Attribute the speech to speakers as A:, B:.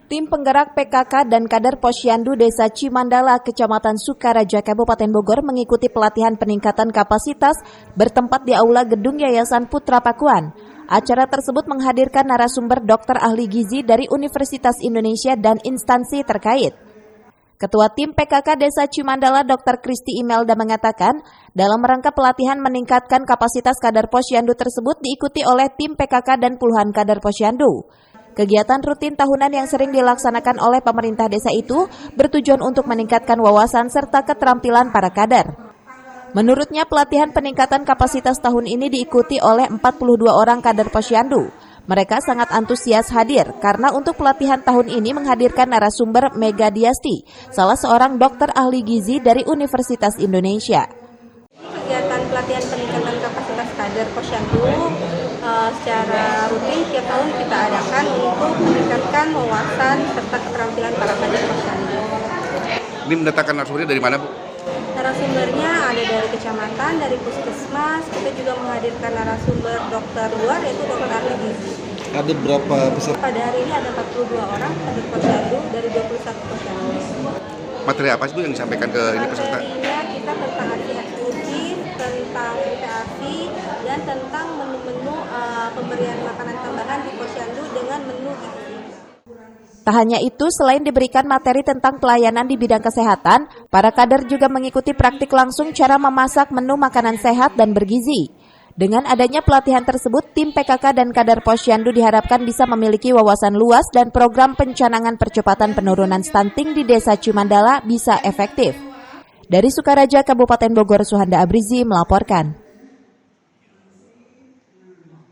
A: Tim penggerak PKK dan kader Posyandu Desa Cimandala, Kecamatan Sukaraja, Kabupaten Bogor mengikuti pelatihan peningkatan kapasitas bertempat di Aula Gedung Yayasan Putra Pakuan. Acara tersebut menghadirkan narasumber dokter ahli gizi dari Universitas Indonesia dan instansi terkait. Ketua Tim PKK Desa Cimandala, Dr. Kristi Imelda mengatakan, dalam rangka pelatihan meningkatkan kapasitas kader Posyandu tersebut diikuti oleh tim PKK dan puluhan kader Posyandu. Kegiatan rutin tahunan yang sering dilaksanakan oleh pemerintah desa itu bertujuan untuk meningkatkan wawasan serta keterampilan para kader. Menurutnya, pelatihan peningkatan kapasitas tahun ini diikuti oleh 42 orang kader Posyandu. Mereka sangat antusias hadir karena untuk pelatihan tahun ini menghadirkan narasumber Mega Diasti, salah seorang dokter ahli gizi dari Universitas Indonesia.
B: Kegiatan pelatihan peningkatan kapasitas kader Posyandu secara rutin tiap tahun kita adakan untuk meningkatkan wawasan serta keterampilan para kader Posyandu.
C: Ini mendatangkan narasumbernya dari mana, Bu?
B: Narasumbernya ada dari kecamatan, dari puskesmas. Kita juga menghadirkan narasumber dokter luar, yaitu dokter ahli gizi.
D: Ada berapa peserta?
B: Pada hari ini ada 42 orang kader Posyandu dari 21 Posyandu.
C: Materi apa sih, Bu, yang disampaikan ke ini peserta?
B: Materinya kita tentang ASI eksklusif, tentang PASI, dan tentang menu-menu pemberian makanan tambahan di Posyandu dengan menu gizi.
A: Tak hanya itu, selain diberikan materi tentang pelayanan di bidang kesehatan, para kader juga mengikuti praktik langsung cara memasak menu makanan sehat dan bergizi. Dengan adanya pelatihan tersebut, tim PKK dan kader Posyandu diharapkan bisa memiliki wawasan luas dan program pencanangan percepatan penurunan stunting di Desa Cimandala bisa efektif. Dari Sukaraja, Kabupaten Bogor, Suhanda Abrizi melaporkan.